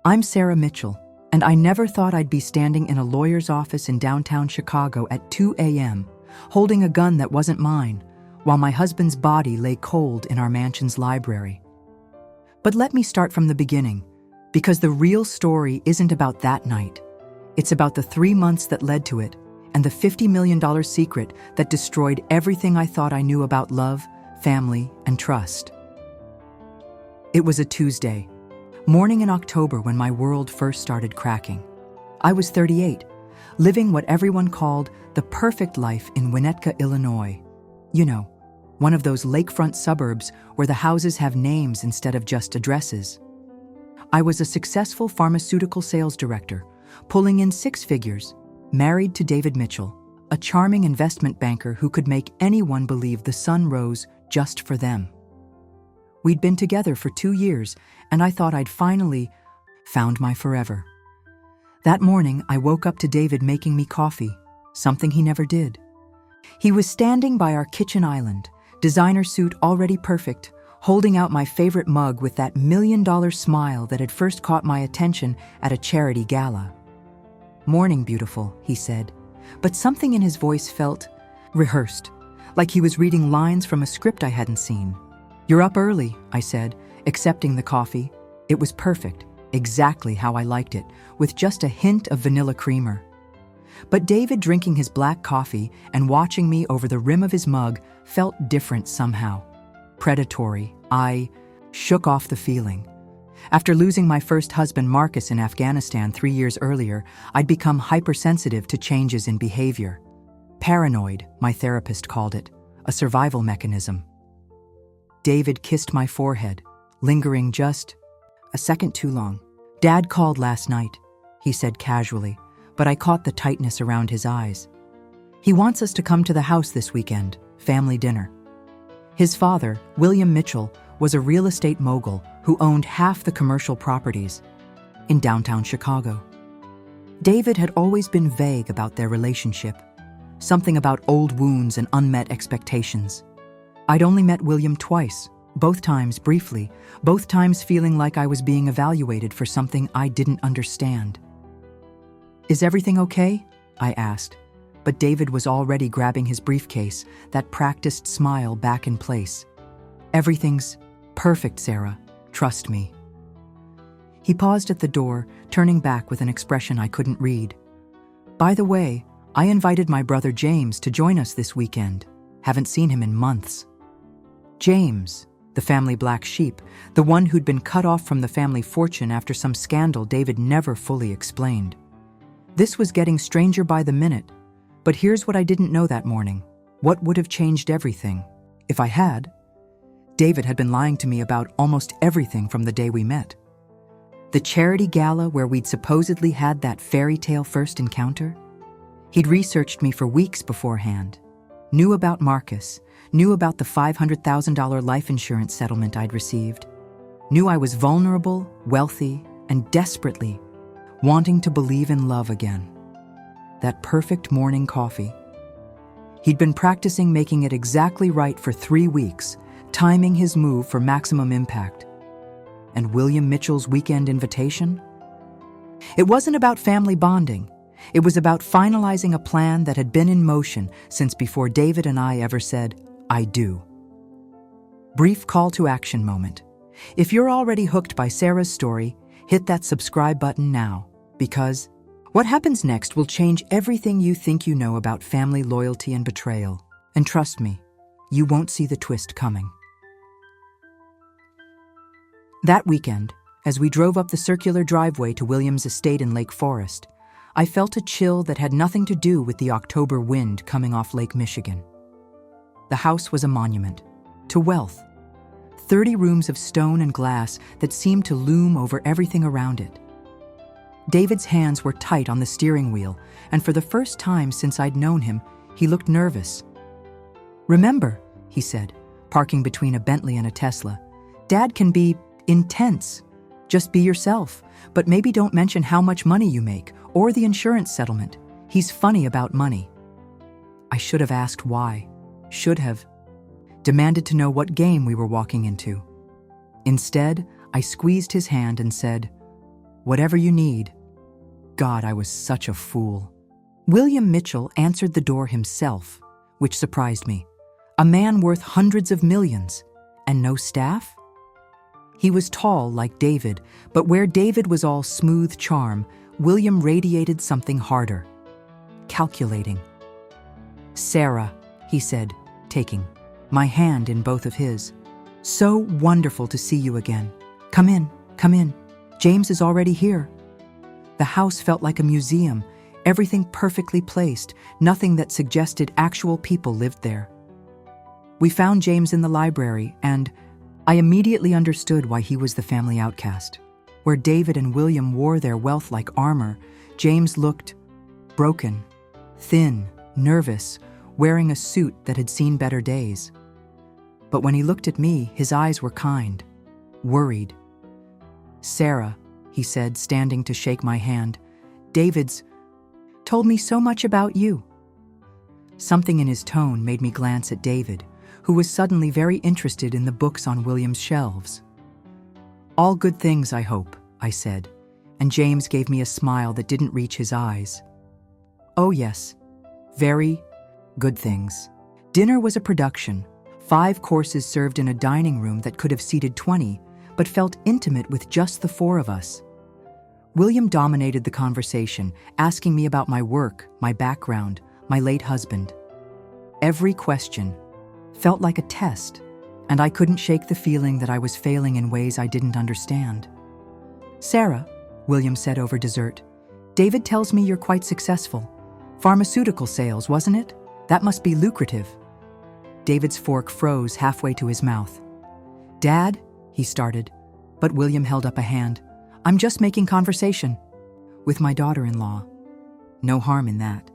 I'm Sarah Mitchell, and I never thought I'd be standing in a lawyer's office in downtown Chicago at 2 a.m., holding a gun that wasn't mine, while my husband's body lay cold in our mansion's library. But let me start from the beginning, because the real story isn't about that night. It's about the 3 months that led to it, and the $50 million secret that destroyed everything I thought I knew about love, family, and trust. It was a Tuesday, morning in October when my world first started cracking. I was 38, living what everyone called the perfect life in Winnetka, Illinois. You know, one of those lakefront suburbs where the houses have names instead of just addresses. I was a successful pharmaceutical sales director, pulling in 6 figures, married to David Mitchell, a charming investment banker who could make anyone believe the sun rose just for them. We'd been together for 2 years, and I thought I'd finally found my forever. That morning, I woke up to David making me coffee, something he never did. He was standing by our kitchen island, designer suit already perfect, holding out my favorite mug with that $1 million smile that had first caught my attention at a charity gala. "Morning, beautiful," he said, but something in his voice felt rehearsed, like he was reading lines from a script I hadn't seen. "You're up early," I said, accepting the coffee. It was perfect, exactly how I liked it, with just a hint of vanilla creamer. But David drinking his black coffee and watching me over the rim of his mug felt different somehow. Predatory. I shook off the feeling. After losing my first husband Marcus in Afghanistan 3 years earlier, I'd become hypersensitive to changes in behavior. Paranoid, my therapist called it, a survival mechanism. David kissed my forehead, lingering just a second too long. "Dad called last night," he said casually, but I caught the tightness around his eyes. "He wants us to come to the house this weekend, family dinner." His father, William Mitchell, was a real estate mogul who owned half the commercial properties in downtown Chicago. David had always been vague about their relationship, something about old wounds and unmet expectations. I'd only met William twice, both times briefly, both times feeling like I was being evaluated for something I didn't understand. "Is everything okay?" I asked, but David was already grabbing his briefcase, that practiced smile back in place. "Everything's perfect, Sarah. Trust me." He paused at the door, turning back with an expression I couldn't read. "By the way, I invited my brother James to join us this weekend. Haven't seen him in months." James, the family black sheep, the one who'd been cut off from the family fortune after some scandal David never fully explained. This was getting stranger by the minute, but here's what I didn't know that morning. What would have changed everything? If I had, David had been lying to me about almost everything from the day we met. The charity gala where we'd supposedly had that fairy tale first encounter? He'd researched me for weeks beforehand, knew about Marcus, knew about the $500,000 life insurance settlement I'd received, knew I was vulnerable, wealthy, and desperately wanting to believe in love again. That perfect morning coffee. He'd been practicing making it exactly right for 3 weeks, timing his move for maximum impact. And William Mitchell's weekend invitation? It wasn't about family bonding. It was about finalizing a plan that had been in motion since before David and I ever said, "I do." Brief call to action moment. If you're already hooked by Sarah's story, hit that subscribe button now, because what happens next will change everything you think you know about family loyalty and betrayal. And trust me, you won't see the twist coming. That weekend, as we drove up the circular driveway to William's estate in Lake Forest, I felt a chill that had nothing to do with the October wind coming off Lake Michigan. The house was a monument to wealth. 30 rooms of stone and glass that seemed to loom over everything around it. David's hands were tight on the steering wheel, and for the first time since I'd known him, he looked nervous. "Remember," he said, parking between a Bentley and a Tesla, "Dad can be intense. Just be yourself, but maybe don't mention how much money you make or the insurance settlement. He's funny about money." I should have asked why. Should have. Demanded to know what game we were walking into. Instead, I squeezed his hand and said, Whatever you need." God, I was such a fool. William Mitchell answered the door himself, which surprised me. A man worth hundreds of millions, and no staff? He was tall like David, but where David was all smooth charm, William radiated something harder. Calculating. "Sarah," he said, taking my hand in both of his. "So wonderful to see you again. Come in, come in. James is already here." The house felt like a museum, everything perfectly placed, nothing that suggested actual people lived there. We found James in the library, and I immediately understood why he was the family outcast. Where David and William wore their wealth like armor, James looked broken, thin, nervous, wearing a suit that had seen better days. But when he looked at me, his eyes were kind, worried. "Sarah," he said, standing to shake my hand, "David's told me so much about you." Something in his tone made me glance at David, who was suddenly very interested in the books on William's shelves. "All good things, I hope," I said, and James gave me a smile that didn't reach his eyes. "Oh yes, very good things." Dinner was a production, 5 courses served in a dining room that could have seated 20, but felt intimate with just the 4 of us. William dominated the conversation, asking me about my work, my background, my late husband. Every question felt like a test, and I couldn't shake the feeling that I was failing in ways I didn't understand. "Sarah," William said over dessert, "David tells me you're quite successful. Pharmaceutical sales, wasn't it? That must be lucrative." David's fork froze halfway to his mouth. "Dad," he started, but William held up a hand. "I'm just making conversation with my daughter-in-law. No harm in that."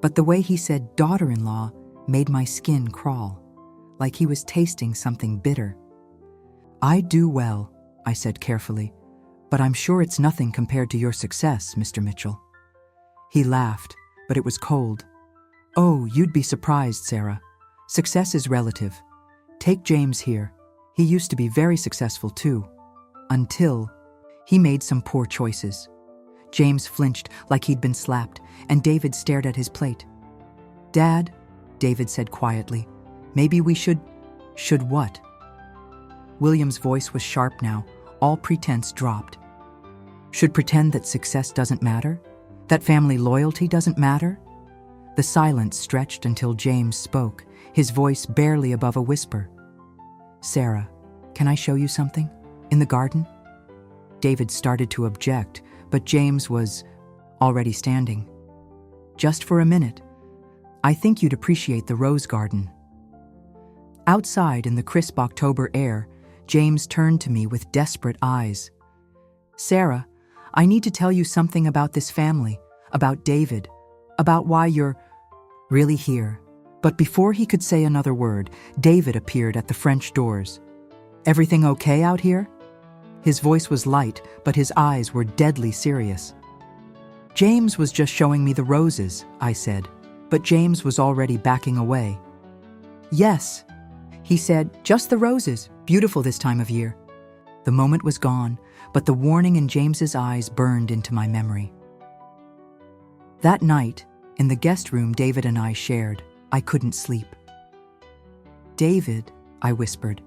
But the way he said daughter-in-law made my skin crawl, like he was tasting something bitter. "I do well," I said carefully, "but I'm sure it's nothing compared to your success, Mr. Mitchell." He laughed, but it was cold. "Oh, you'd be surprised, Sarah. Success is relative. Take James here. He used to be very successful too. Until he made some poor choices." James flinched like he'd been slapped, and David stared at his plate. "Dad," David said quietly, "maybe we should..." "Should what?" William's voice was sharp now, all pretense dropped. "Should pretend that success doesn't matter? That family loyalty doesn't matter?" The silence stretched until James spoke, his voice barely above a whisper. "Sarah, can I show you something? In the garden?" David started to object, but James was already standing. "Just for a minute. I think you'd appreciate the rose garden." Outside in the crisp October air, James turned to me with desperate eyes. "Sarah, I need to tell you something about this family, about David, about why you're really here." But before he could say another word, David appeared at the French doors. "Everything okay out here?" His voice was light, but his eyes were deadly serious. "James was just showing me the roses," I said, but James was already backing away. "Yes," he said, "just the roses, beautiful this time of year." The moment was gone, but the warning in James's eyes burned into my memory. That night, in the guest room David and I shared, I couldn't sleep. "David," I whispered,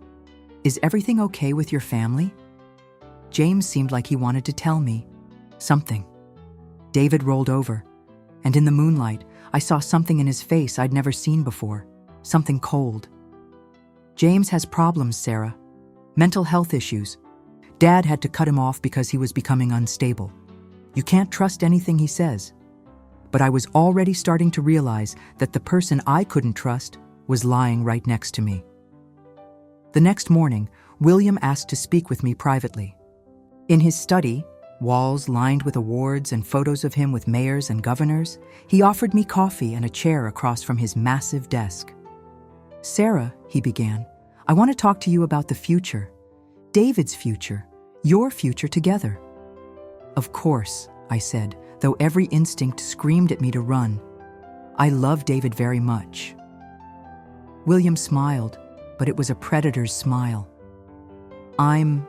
"is everything okay with your family?" James seemed like he wanted to tell me something. David rolled over, and in the moonlight, I saw something in his face I'd never seen before, something cold. "James has problems, Sarah. Mental health issues. Dad had to cut him off because he was becoming unstable. You can't trust anything he says." But I was already starting to realize that the person I couldn't trust was lying right next to me. The next morning, William asked to speak with me privately. In his study, walls lined with awards and photos of him with mayors and governors, he offered me coffee and a chair across from his massive desk. "Sarah," he began, "I want to talk to you about the future. David's future, your future together." "Of course," I said, though every instinct screamed at me to run. "I love David very much." William smiled, but it was a predator's smile. "I'm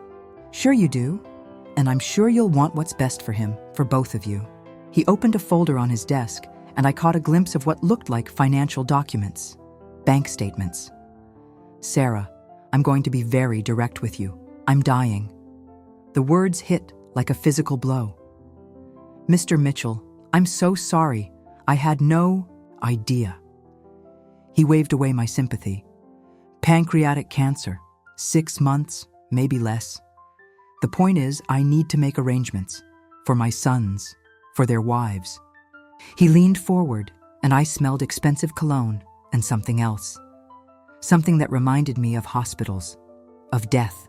sure you do. and I'm sure you'll want what's best for him, for both of you." He opened a folder on his desk, and I caught a glimpse of what looked like financial documents, bank statements. "Sarah, I'm going to be very direct with you. I'm dying." The words hit like a physical blow. "Mr. Mitchell, I'm so sorry. I had no idea." He waved away my sympathy. "Pancreatic cancer, 6 months, maybe less. The point is, I need to make arrangements for my sons, for their wives." He leaned forward, and I smelled expensive cologne and something else. Something that reminded me of hospitals, of death.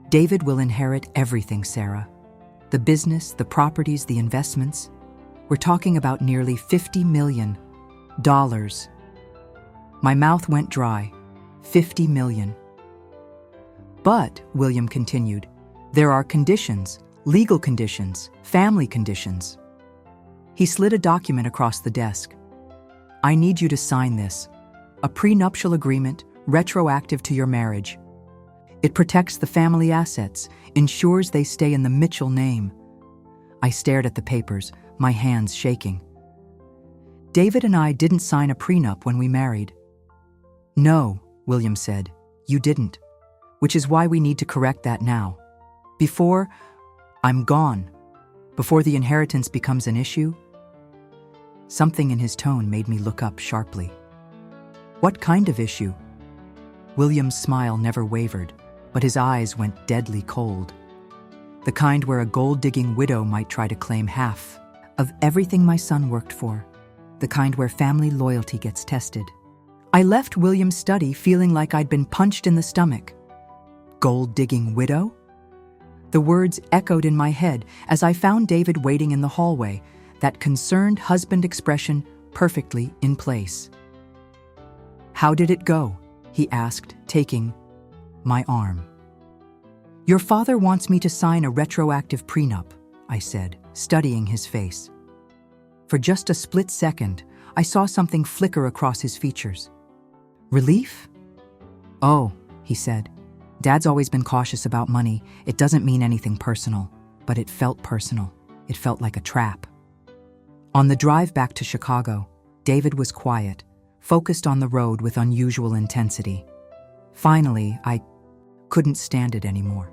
"David will inherit everything, Sarah. The business, the properties, the investments. We're talking about nearly $50 million. My mouth went dry. $50 million. "But," William continued, "there are conditions, legal conditions, family conditions." He slid a document across the desk. "I need you to sign this. A prenuptial agreement, retroactive to your marriage. It protects the family assets, ensures they stay in the Mitchell name." I stared at the papers, my hands shaking. "David and I didn't sign a prenup when we married." "No," William said, "you didn't. Which is why we need to correct that now. Before I'm gone, before the inheritance becomes an issue." Something in his tone made me look up sharply. "What kind of issue?" William's smile never wavered, but his eyes went deadly cold. "The kind where a gold-digging widow might try to claim half of everything my son worked for. The kind where family loyalty gets tested." I left William's study feeling like I'd been punched in the stomach. Gold-digging widow? The words echoed in my head as I found David waiting in the hallway, that concerned husband expression perfectly in place. "How did it go?" he asked, taking my arm. "Your father wants me to sign a retroactive prenup," I said, studying his face. For just a split second, I saw something flicker across his features. "Relief?" "Oh," he said, "Dad's always been cautious about money. It doesn't mean anything personal." But it felt personal. It felt like a trap. On the drive back to Chicago, David was quiet, focused on the road with unusual intensity. Finally, I couldn't stand it anymore.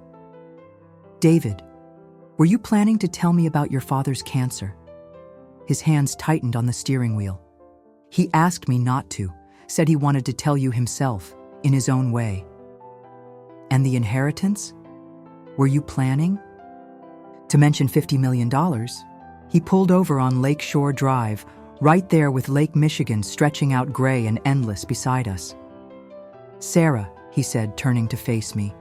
"David, were you planning to tell me about your father's cancer?" His hands tightened on the steering wheel. "He asked me not to, said he wanted to tell you himself, in his own way." "And the inheritance? Were you planning?" To mention $50 million, he pulled over on Lake Shore Drive, right there with Lake Michigan stretching out gray and endless beside us. "Sarah," he said, turning to face me,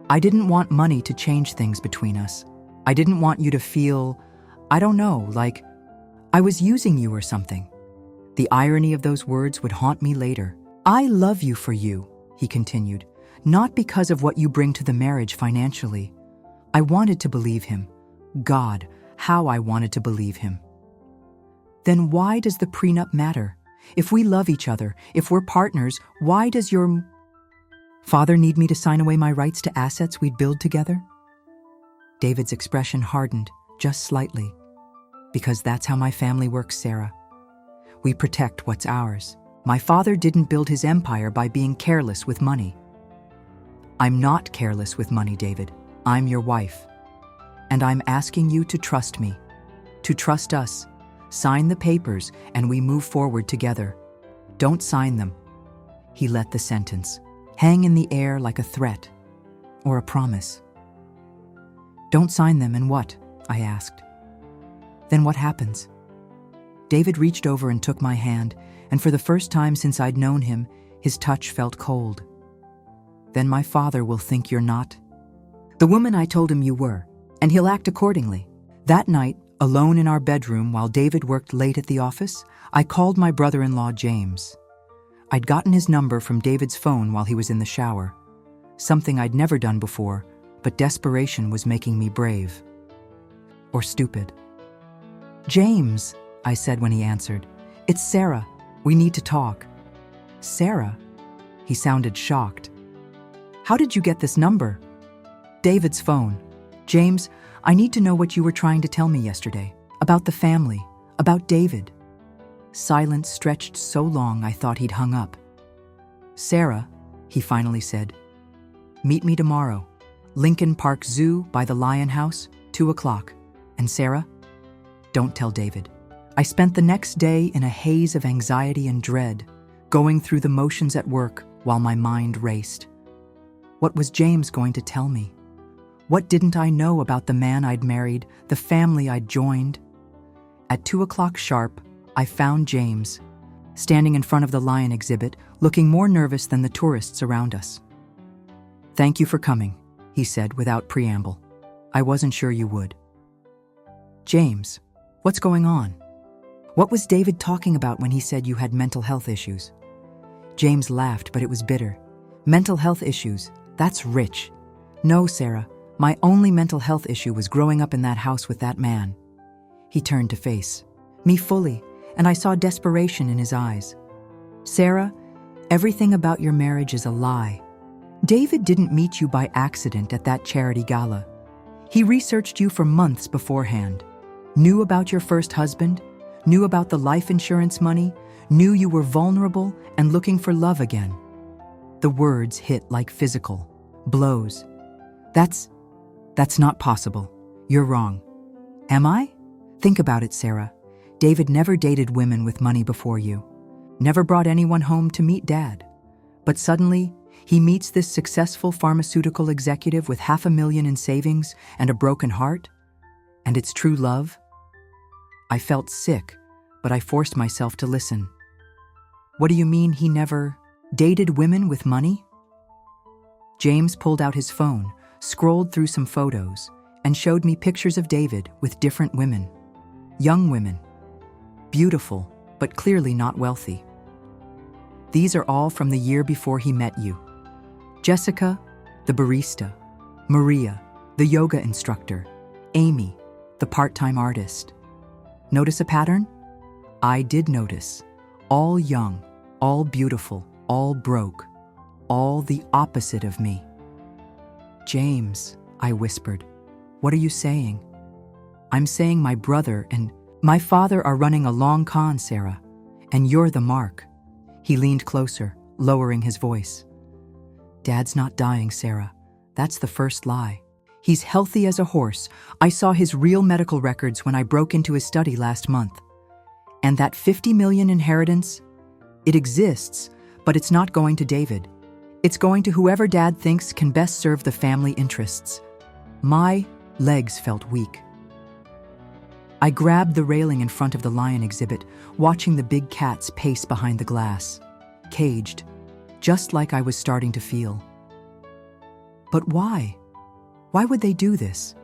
"I didn't want money to change things between us. I didn't want you to feel, I don't know, like I was using you or something." The irony of those words would haunt me later. "I love you for you," he continued, "not because of what you bring to the marriage financially." I wanted to believe him. God, how I wanted to believe him. "Then why does the prenup matter? If we love each other, if we're partners, why does your father need me to sign away my rights to assets we'd build together?" David's expression hardened, just slightly. "Because that's how my family works, Sarah. We protect what's ours. My father didn't build his empire by being careless with money." "I'm not careless with money, David. I'm your wife. And I'm asking you to trust me, to trust us. Sign the papers and we move forward together. Don't sign them." He let the sentence hang in the air like a threat or a promise. "Don't sign them and what?" I asked. "Then what happens?" David reached over and took my hand, and for the first time since I'd known him, his touch felt cold. "Then my father will think you're not the woman I told him you were, and he'll act accordingly." That night, alone in our bedroom while David worked late at the office, I called my brother-in-law James. I'd gotten his number from David's phone while he was in the shower. Something I'd never done before, but desperation was making me brave. Or stupid. "James," I said when he answered, "it's Sarah. We need to talk." "Sarah?" He sounded shocked. "How did you get this number?" "David's phone. James, I need to know what you were trying to tell me yesterday. About the family, about David. Silence stretched so long I thought he'd hung up. Sarah, he finally said, meet me tomorrow. Lincoln Park Zoo by the Lion House, 2 o'clock. And Sarah, don't tell David. I spent the next day in a haze of anxiety and dread, going through the motions at work while my mind raced. What was James going to tell me? What didn't I know about the man I'd married, the family I'd joined? At 2 o'clock sharp, I found James, standing in front of the lion exhibit, looking more nervous than the tourists around us. Thank you for coming, he said without preamble. I wasn't sure you would. James, what's going on? What was David talking about when he said you had mental health issues? James laughed, but it was bitter. Mental health issues, that's rich. No, Sarah, my only mental health issue was growing up in that house with that man. He turned to face me fully, and I saw desperation in his eyes. Sarah, everything about your marriage is a lie. David didn't meet you by accident at that charity gala. He researched you for months beforehand, knew about your first husband, knew about the life insurance money, knew you were vulnerable and looking for love again. The words hit like physical blows. That's not possible. You're wrong. Am I? Think about it, Sarah. David never dated women with money before you. Never brought anyone home to meet Dad. But suddenly, he meets this successful pharmaceutical executive with $500,000 in savings and a broken heart. And it's true love? I felt sick, but I forced myself to listen. What do you mean he never dated women with money? James pulled out his phone, scrolled through some photos, and showed me pictures of David with different women. Young women. Beautiful, but clearly not wealthy. These are all from the year before he met you. Jessica, the barista. Maria, the yoga instructor. Amy, the part-time artist. Notice a pattern? I did notice. All young, all beautiful, all broke. All the opposite of me. James, I whispered, what are you saying? I'm saying my brother and my father are running a long con, Sarah, and you're the mark. He leaned closer, lowering his voice. Dad's not dying, Sarah. That's the first lie. He's healthy as a horse. I saw his real medical records when I broke into his study last month. And that $50 million inheritance? It exists, but it's not going to David. It's going to whoever Dad thinks can best serve the family interests. My legs felt weak. I grabbed the railing in front of the lion exhibit, watching the big cats pace behind the glass, caged, just like I was starting to feel. But why? Why would they do this?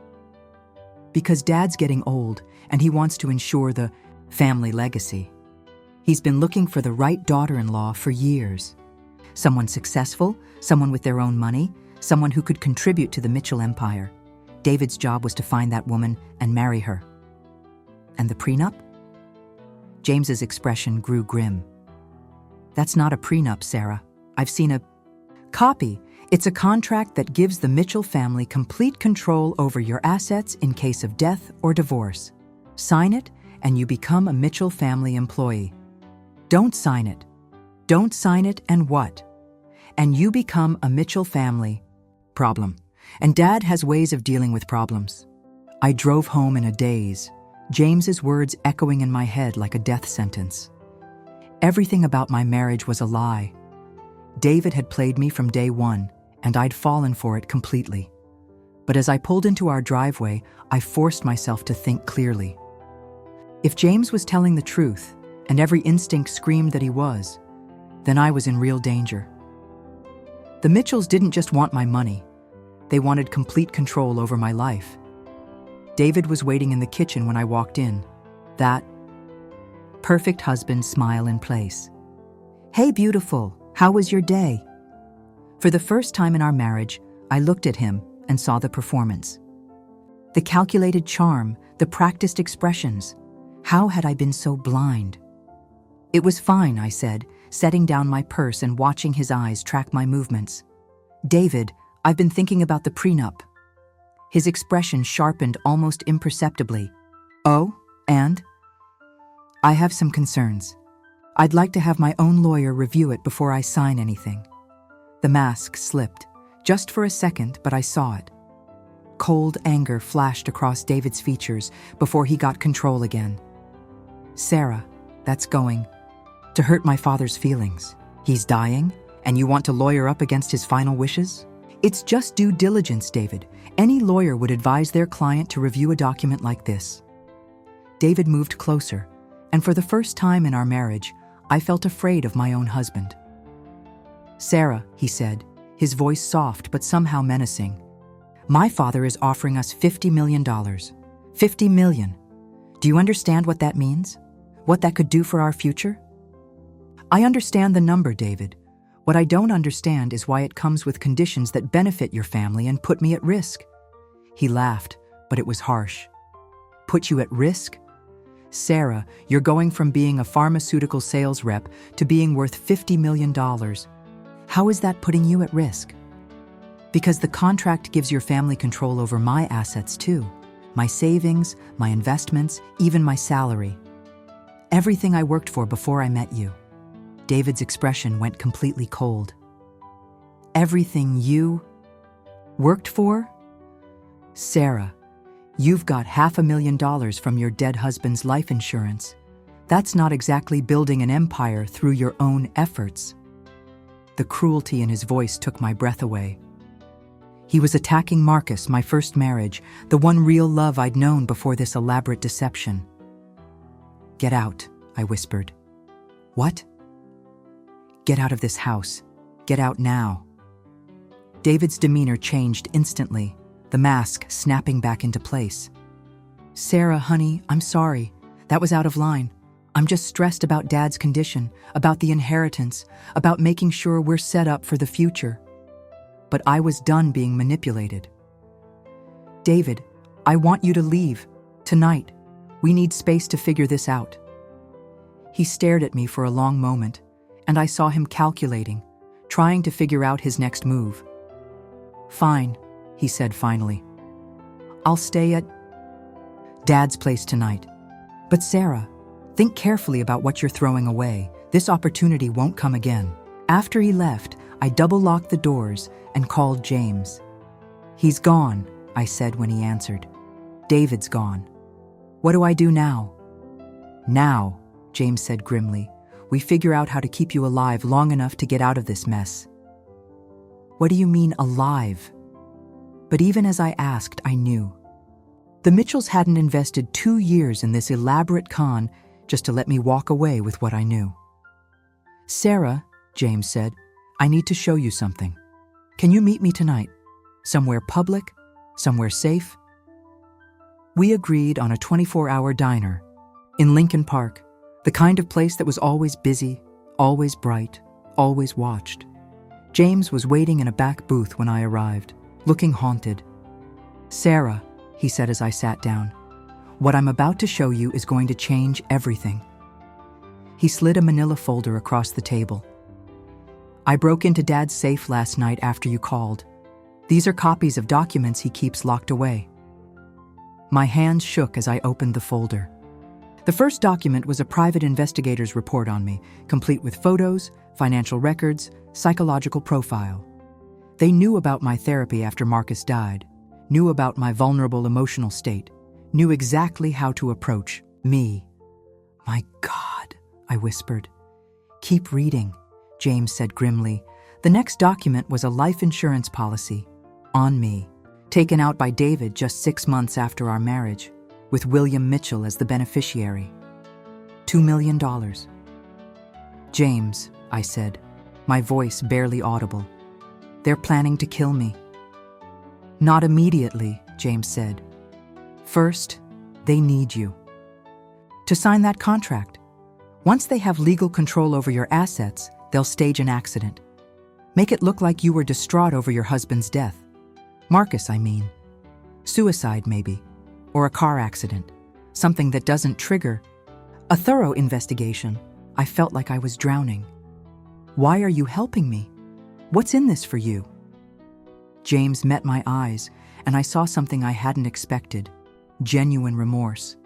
Because Dad's getting old, and he wants to ensure the family legacy. He's been looking for the right daughter-in-law for years. Someone successful, someone with their own money, someone who could contribute to the Mitchell empire. David's job was to find that woman and marry her. And the prenup? James's expression grew grim. That's not a prenup, Sarah. I've seen a copy. It's a contract that gives the Mitchell family complete control over your assets in case of death or divorce. Sign it, and you become a Mitchell family employee. Don't sign it. Don't sign it, and what? And you become a Mitchell family problem. And Dad has ways of dealing with problems. I drove home in a daze, James's words echoing in my head like a death sentence. Everything about my marriage was a lie. David had played me from day one, and I'd fallen for it completely. But as I pulled into our driveway, I forced myself to think clearly. If James was telling the truth, and every instinct screamed that he was, then I was in real danger. The Mitchells didn't just want my money. They wanted complete control over my life. David was waiting in the kitchen when I walked in. That perfect husband smile in place. Hey, beautiful, how was your day? For the first time in our marriage, I looked at him and saw the performance. The calculated charm, the practiced expressions. How had I been so blind? It was fine, I said, setting down my purse and watching his eyes track my movements. David, I've been thinking about the prenup. His expression sharpened almost imperceptibly. "Oh, and?" "I have some concerns. I'd like to have my own lawyer review it before I sign anything." The mask slipped, just for a second, but I saw it. Cold anger flashed across David's features before he got control again. "Sarah, that's going to hurt my father's feelings. He's dying, and you want to lawyer up against his final wishes? It's just due diligence, David. Any lawyer would advise their client to review a document like this." David moved closer, and for the first time in our marriage, I felt afraid of my own husband. "Sarah," he said, his voice soft but somehow menacing, "my father is offering us $50 million. $50 million. Do you understand what that means? What that could do for our future?" "I understand the number, David. What I don't understand is why it comes with conditions that benefit your family and put me at risk." He laughed, but it was harsh. "Put you at risk? Sarah, you're going from being a pharmaceutical sales rep to being worth $50 million. How is that putting you at risk?" "Because the contract gives your family control over my assets too. My savings, my investments, even my salary. Everything I worked for before I met you." David's expression went completely cold. "Everything you worked for? Sarah, you've got $500,000 from your dead husband's life insurance. That's not exactly building an empire through your own efforts." The cruelty in his voice took my breath away. He was attacking Marcus, my first marriage, the one real love I'd known before this elaborate deception. "Get out," I whispered. "What?" "Get out of this house. Get out now." David's demeanor changed instantly, the mask snapping back into place. "Sarah, honey, I'm sorry. That was out of line. I'm just stressed about Dad's condition, about the inheritance, about making sure we're set up for the future." But I was done being manipulated. "David, I want you to leave. Tonight. We need space to figure this out." He stared at me for a long moment, and I saw him calculating, trying to figure out his next move. "Fine," he said finally. "I'll stay at Dad's place tonight. But Sarah, think carefully about what you're throwing away. This opportunity won't come again." After he left, I double-locked the doors and called James. "He's gone," I said when he answered. "David's gone. What do I do now?" "Now," James said grimly, "we figure out how to keep you alive long enough to get out of this mess." "What do you mean, alive?" But even as I asked, I knew. The Mitchells hadn't invested 2 years in this elaborate con just to let me walk away with what I knew. "Sarah," James said, "I need to show you something. Can you meet me tonight? Somewhere public? Somewhere safe?" We agreed on a 24-hour diner in Lincoln Park, the kind of place that was always busy, always bright, always watched. James was waiting in a back booth when I arrived, looking haunted. "Sarah," he said as I sat down, "what I'm about to show you is going to change everything." He slid a manila folder across the table. "I broke into Dad's safe last night after you called. These are copies of documents he keeps locked away." My hands shook as I opened the folder. The first document was a private investigator's report on me, complete with photos, financial records, psychological profile. They knew about my therapy after Marcus died, knew about my vulnerable emotional state, knew exactly how to approach me. "My God," I whispered. "Keep reading," James said grimly. The next document was a life insurance policy, on me, taken out by David just 6 months after our marriage, with William Mitchell as the beneficiary. $2 million. "James," I said, my voice barely audible, "they're planning to kill me." "Not immediately," James said. "First, they need you to sign that contract. Once they have legal control over your assets, they'll stage an accident. Make it look like you were distraught over your husband's death. Marcus, I mean. Suicide, maybe. Or a car accident. Something that doesn't trigger a thorough investigation." I felt like I was drowning. "Why are you helping me? What's in this for you?" James met my eyes, and I saw something I hadn't expected: genuine remorse.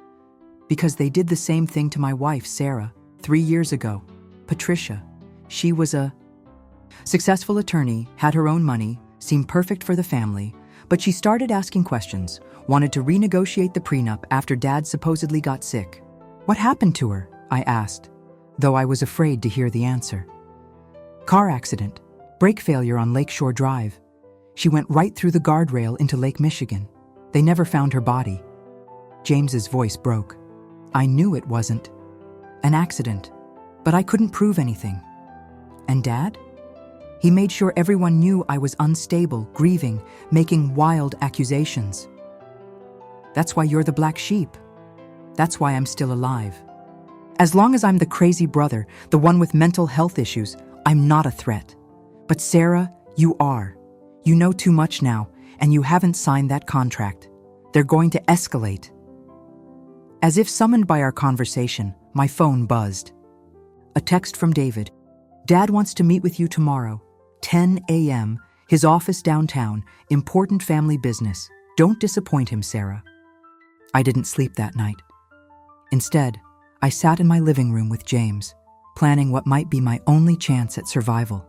Because they did the same thing to my wife, Sarah, 3 years ago. Patricia. She was a successful attorney, had her own money, seemed perfect for the family, but she started asking questions, wanted to renegotiate the prenup after Dad supposedly got sick. What happened to her? I asked, though I was afraid to hear the answer. Car accident, brake failure on Lakeshore Drive. She went right through the guardrail into Lake Michigan. They never found her body. James's voice broke. I knew it wasn't an accident, but I couldn't prove anything. And Dad? He made sure everyone knew I was unstable, grieving, making wild accusations. That's why you're the black sheep. That's why I'm still alive. As long as I'm the crazy brother, the one with mental health issues, I'm not a threat. But Sarah, you are. You know too much now, and you haven't signed that contract. They're going to escalate. As if summoned by our conversation, my phone buzzed. A text from David. Dad wants to meet with you tomorrow, 10 a.m., his office downtown, important family business. Don't disappoint him, Sarah. I didn't sleep that night. Instead, I sat in my living room with James, planning what might be my only chance at survival.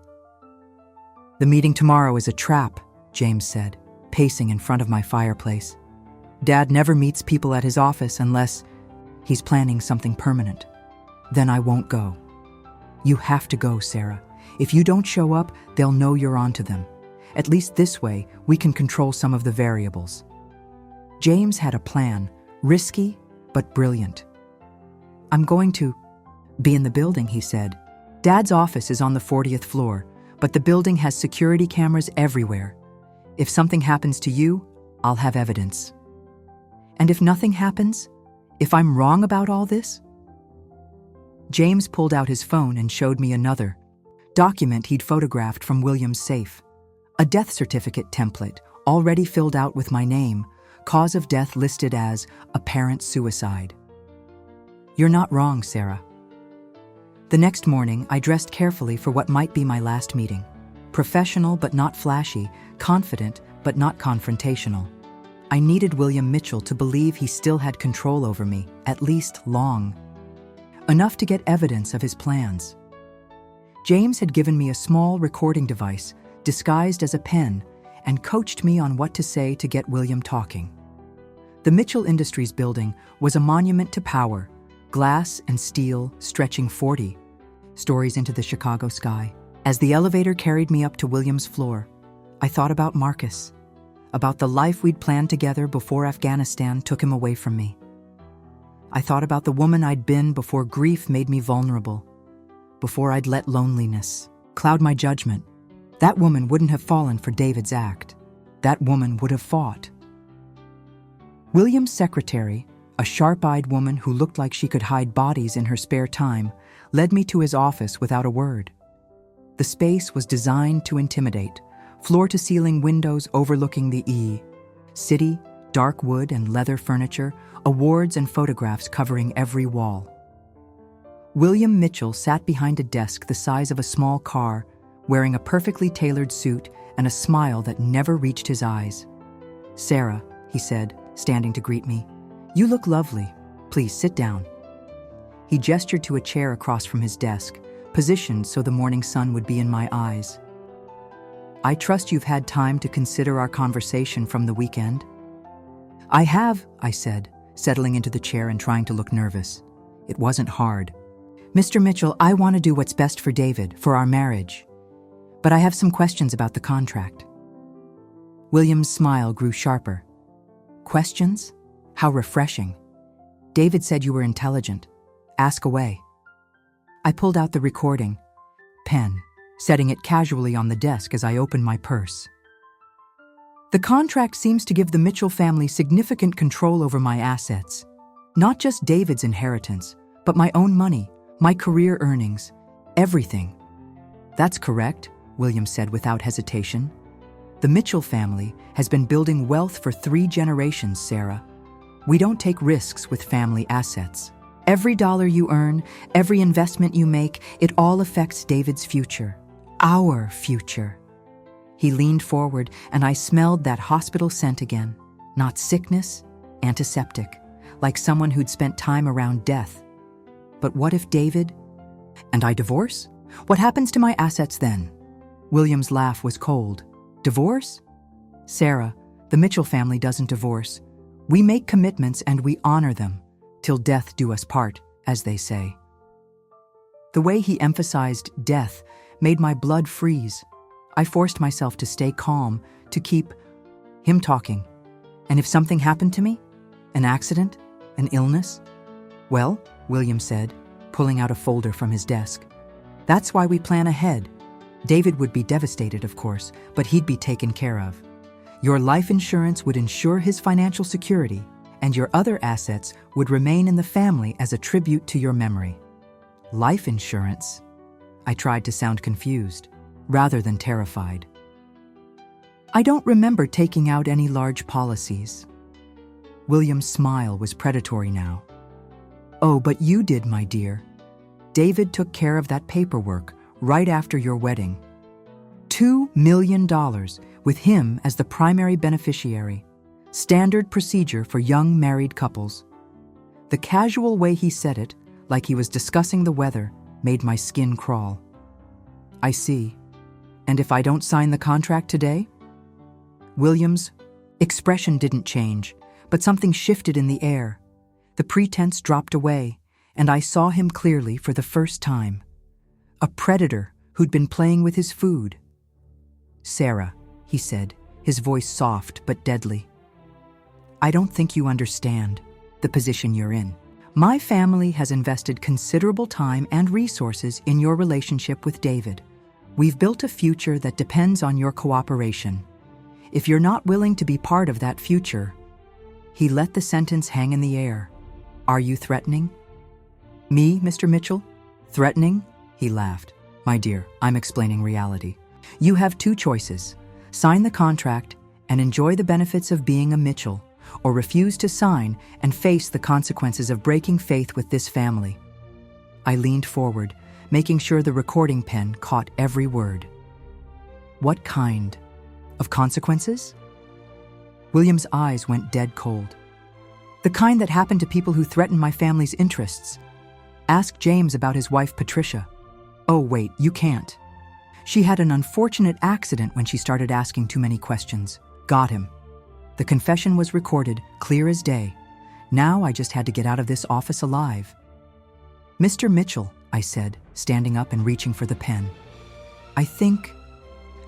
The meeting tomorrow is a trap, James said, pacing in front of my fireplace. Dad never meets people at his office unless he's planning something permanent. Then I won't go. You have to go, Sarah. If you don't show up, they'll know you're onto them. At least this way, we can control some of the variables. James had a plan, risky but brilliant. I'm going to be in the building, he said. Dad's office is on the 40th floor, but the building has security cameras everywhere. If something happens to you, I'll have evidence. And if nothing happens? If I'm wrong about all this? James pulled out his phone and showed me another document he'd photographed from William's safe. A death certificate template, already filled out with my name, cause of death listed as apparent suicide. You're not wrong, Sarah. The next morning, I dressed carefully for what might be my last meeting. Professional but not flashy, confident but not confrontational. I needed William Mitchell to believe he still had control over me, at least long. Enough to get evidence of his plans. James had given me a small recording device disguised as a pen and coached me on what to say to get William talking. The Mitchell Industries building was a monument to power, glass and steel stretching 40 stories into the Chicago sky. As the elevator carried me up to William's floor, I thought about Marcus, about the life we'd planned together before Afghanistan took him away from me. I thought about the woman I'd been before grief made me vulnerable, before I'd let loneliness cloud my judgment. That woman wouldn't have fallen for David's act. That woman would have fought. William's secretary, a sharp-eyed woman who looked like she could hide bodies in her spare time, led me to his office without a word. The space was designed to intimidate, floor-to-ceiling windows overlooking the city, dark wood and leather furniture, awards and photographs covering every wall. William Mitchell sat behind a desk the size of a small car, wearing a perfectly tailored suit and a smile that never reached his eyes. Sarah, he said, standing to greet me, you look lovely. Please sit down. He gestured to a chair across from his desk, positioned so the morning sun would be in my eyes. I trust you've had time to consider our conversation from the weekend? I have, I said, settling into the chair and trying to look nervous. It wasn't hard. Mr. Mitchell, I want to do what's best for David, for our marriage. But I have some questions about the contract. William's smile grew sharper. Questions? How refreshing. David said you were intelligent. Ask away. I pulled out the recording pen, setting it casually on the desk as I opened my purse. The contract seems to give the Mitchell family significant control over my assets. Not just David's inheritance, but my own money, my career earnings, everything. That's correct, William said without hesitation. The Mitchell family has been building wealth for 3 generations, Sarah. We don't take risks with family assets. Every dollar you earn, every investment you make, it all affects David's future. Our future. He leaned forward, and I smelled that hospital scent again. Not sickness, antiseptic, like someone who'd spent time around death. But what if David and I divorce? What happens to my assets then? William's laugh was cold. Divorce? Sarah, the Mitchell family doesn't divorce. We make commitments and we honor them, till death do us part, as they say. The way he emphasized death made my blood freeze. I forced myself to stay calm, to keep him talking. And if something happened to me? An accident? An illness? Well, William said, pulling out a folder from his desk. That's why we plan ahead. David would be devastated, of course, but he'd be taken care of. Your life insurance would ensure his financial security, and your other assets would remain in the family as a tribute to your memory. Life insurance? I tried to sound confused, rather than terrified. I don't remember taking out any large policies. William's smile was predatory now. Oh, but you did, my dear. David took care of that paperwork right after your wedding. $2 million, with him as the primary beneficiary. Standard procedure for young married couples. The casual way he said it, like he was discussing the weather, made my skin crawl. I see. And if I don't sign the contract today? William's expression didn't change, but something shifted in the air. The pretense dropped away, and I saw him clearly for the first time. A predator who'd been playing with his food. Sarah, he said, his voice soft but deadly. I don't think you understand the position you're in. My family has invested considerable time and resources in your relationship with David. We've built a future that depends on your cooperation. If you're not willing to be part of that future, he let the sentence hang in the air. Are you threatening? Me, Mr. Mitchell? Threatening? He laughed. My dear, I'm explaining reality. You have two choices. Sign the contract and enjoy the benefits of being a Mitchell, or refuse to sign and face the consequences of breaking faith with this family. I leaned forward, making sure the recording pen caught every word. What kind of consequences? William's eyes went dead cold. The kind that happened to people who threaten my family's interests. Ask James about his wife, Patricia. Oh, wait, you can't. She had an unfortunate accident when she started asking too many questions. Got him. The confession was recorded, clear as day. Now I just had to get out of this office alive. Mr. Mitchell, I said, standing up and reaching for the pen. I think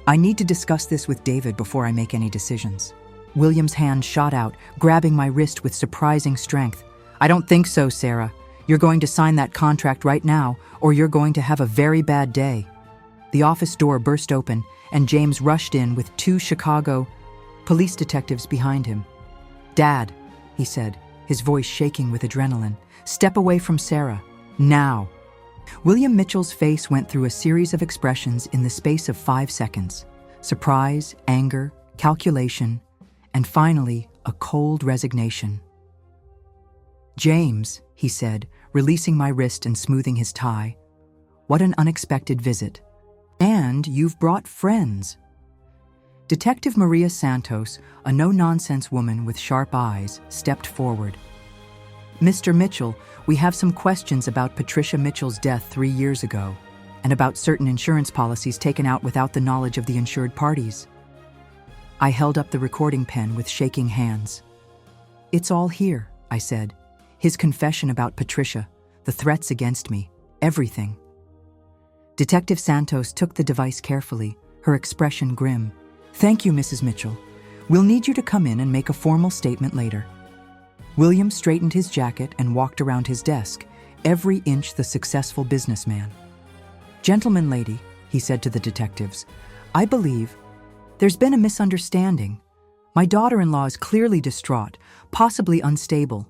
I need to discuss this with David before I make any decisions. William's hand shot out, grabbing my wrist with surprising strength. I don't think so, Sarah. You're going to sign that contract right now, or you're going to have a very bad day. The office door burst open, and James rushed in with 2 Chicago police detectives behind him. Dad, he said, his voice shaking with adrenaline, step away from Sarah. Now. William Mitchell's face went through a series of expressions in the space of 5 seconds. Surprise, anger, calculation, and finally, a cold resignation. James, he said, releasing my wrist and smoothing his tie. What an unexpected visit. And you've brought friends. Detective Maria Santos, a no-nonsense woman with sharp eyes, stepped forward. Mr. Mitchell, we have some questions about Patricia Mitchell's death 3 years ago, and about certain insurance policies taken out without the knowledge of the insured parties. I held up the recording pen with shaking hands. It's all here, I said. His confession about Patricia, the threats against me, everything. Detective Santos took the device carefully, her expression grim. Thank you, Mrs. Mitchell. We'll need you to come in and make a formal statement later. William straightened his jacket and walked around his desk, every inch the successful businessman. Gentleman, lady, he said to the detectives, I believe there's been a misunderstanding. My daughter-in-law is clearly distraught, possibly unstable.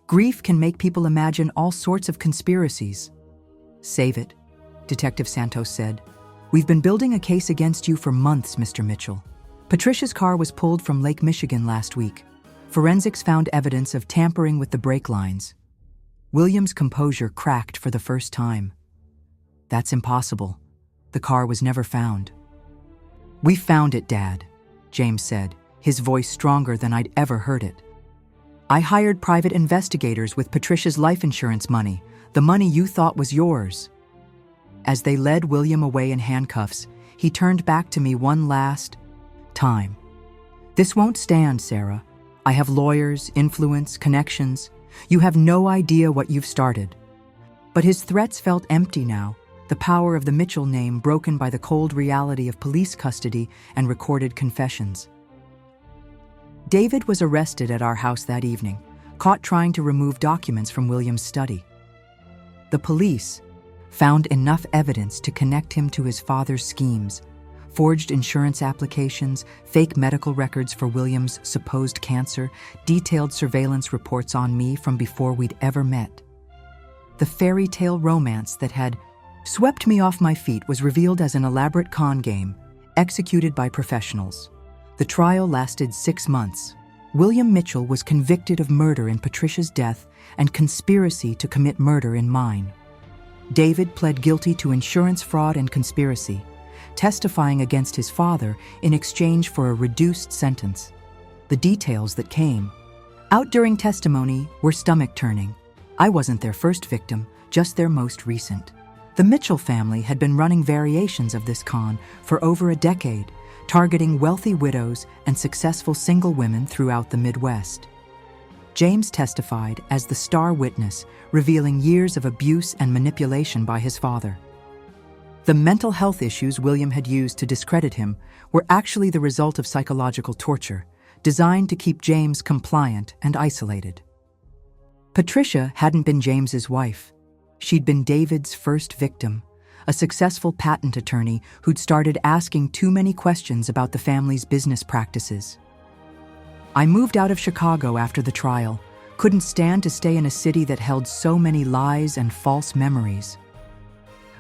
Grief can make people imagine all sorts of conspiracies. Save it, Detective Santos said. We've been building a case against you for months, Mr. Mitchell. Patricia's car was pulled from Lake Michigan last week. Forensics found evidence of tampering with the brake lines. William's composure cracked for the first time. That's impossible. The car was never found. "We found it, Dad," James said, his voice stronger than I'd ever heard it. "I hired private investigators with Patricia's life insurance money, the money you thought was yours." As they led William away in handcuffs, he turned back to me one last time. "This won't stand, Sarah. I have lawyers, influence, connections. You have no idea what you've started." But his threats felt empty now, the power of the Mitchell name broken by the cold reality of police custody and recorded confessions. David was arrested at our house that evening, caught trying to remove documents from William's study. The police found enough evidence to connect him to his father's schemes: forged insurance applications, fake medical records for William's supposed cancer, detailed surveillance reports on me from before we'd ever met. The fairy tale romance that had swept me off my feet was revealed as an elaborate con game, executed by professionals. The trial lasted 6 months. William Mitchell was convicted of murder in Patricia's death and conspiracy to commit murder in mine. David pled guilty to insurance fraud and conspiracy, testifying against his father in exchange for a reduced sentence. The details that came out during testimony were stomach-turning. I wasn't their first victim, just their most recent. The Mitchell family had been running variations of this con for over a decade, targeting wealthy widows and successful single women throughout the Midwest. James testified as the star witness, revealing years of abuse and manipulation by his father. The mental health issues William had used to discredit him were actually the result of psychological torture, designed to keep James compliant and isolated. Patricia hadn't been James's wife. She'd been David's first victim, a successful patent attorney who'd started asking too many questions about the family's business practices. I moved out of Chicago after the trial, couldn't stand to stay in a city that held so many lies and false memories.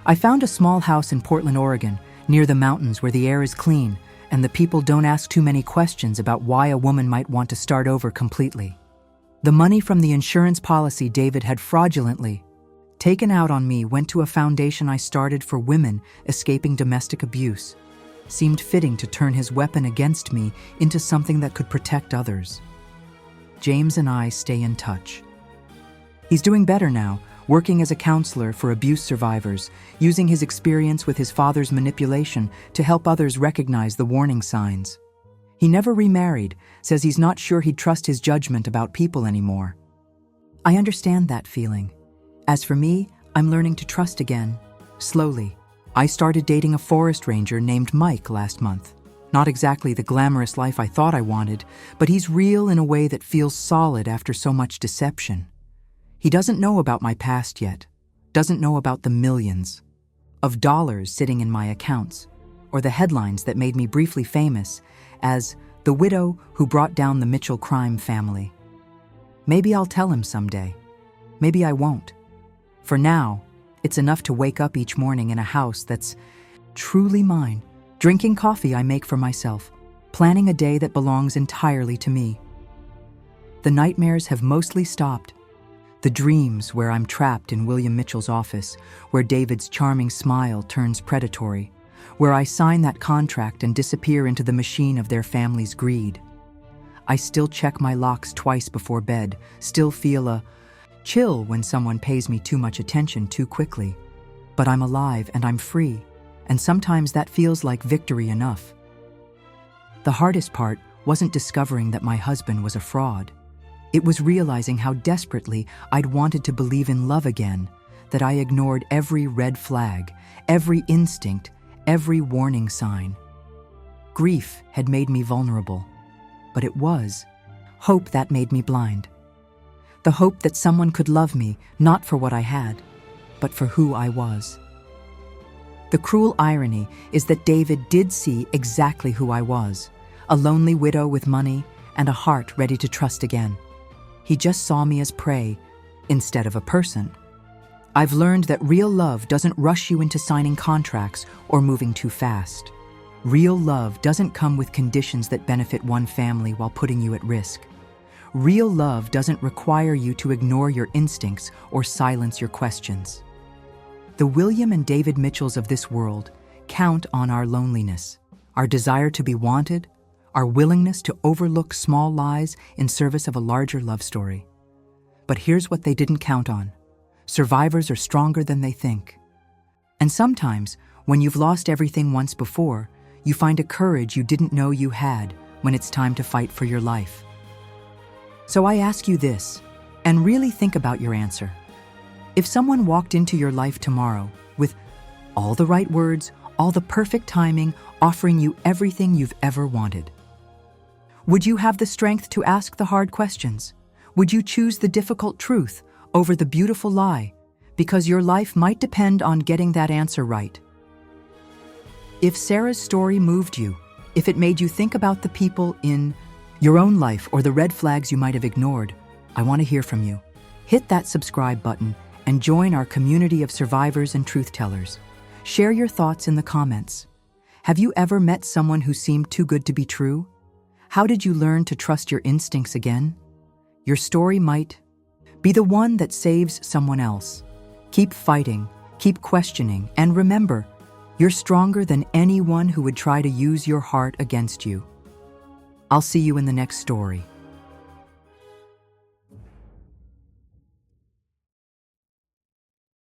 I found a small house in Portland, Oregon, near the mountains where the air is clean and the people don't ask too many questions about why a woman might want to start over completely. The money from the insurance policy David had fraudulently taken out on me went to a foundation I started for women escaping domestic abuse. Seemed fitting to turn his weapon against me into something that could protect others. James and I stay in touch. He's doing better now, working as a counselor for abuse survivors, using his experience with his father's manipulation to help others recognize the warning signs. He never remarried, says he's not sure he'd trust his judgment about people anymore. I understand that feeling. As for me, I'm learning to trust again, slowly. I started dating a forest ranger named Mike last month. Not exactly the glamorous life I thought I wanted, but he's real in a way that feels solid after so much deception. He doesn't know about my past yet, doesn't know about the millions of dollars sitting in my accounts, or the headlines that made me briefly famous as the widow who brought down the Mitchell crime family. Maybe I'll tell him someday. Maybe I won't. For now, it's enough to wake up each morning in a house that's truly mine, drinking coffee I make for myself, planning a day that belongs entirely to me. The nightmares have mostly stopped. The dreams where I'm trapped in William Mitchell's office, where David's charming smile turns predatory, where I sign that contract and disappear into the machine of their family's greed. I still check my locks twice before bed, still feel a chill when someone pays me too much attention too quickly. But I'm alive and I'm free, and sometimes that feels like victory enough. The hardest part wasn't discovering that my husband was a fraud. It was realizing how desperately I'd wanted to believe in love again, that I ignored every red flag, every instinct, every warning sign. Grief had made me vulnerable, but it was hope that made me blind. The hope that someone could love me, not for what I had, but for who I was. The cruel irony is that David did see exactly who I was, a lonely widow with money and a heart ready to trust again. He just saw me as prey instead of a person. I've learned that real love doesn't rush you into signing contracts or moving too fast. Real love doesn't come with conditions that benefit one family while putting you at risk. Real love doesn't require you to ignore your instincts or silence your questions. The William and David Mitchells of this world count on our loneliness. our desire to be wanted, our willingness to overlook small lies in service of a larger love story. But here's what they didn't count on. Survivors are stronger than they think. And sometimes, when you've lost everything once before, you find a courage you didn't know you had when it's time to fight for your life. So I ask you this, and really think about your answer. If someone walked into your life tomorrow with all the right words, all the perfect timing, offering you everything you've ever wanted, would you have the strength to ask the hard questions? Would you choose the difficult truth over the beautiful lie? Because your life might depend on getting that answer right. If Sarah's story moved you, if it made you think about the people in your own life or the red flags you might have ignored, I want to hear from you. Hit that subscribe button and join our community of survivors and truth tellers. Share your thoughts in the comments. Have you ever met someone who seemed too good to be true? How did you learn to trust your instincts again? Your story might be the one that saves someone else. Keep fighting, keep questioning, and remember, you're stronger than anyone who would try to use your heart against you. I'll see you in the next story.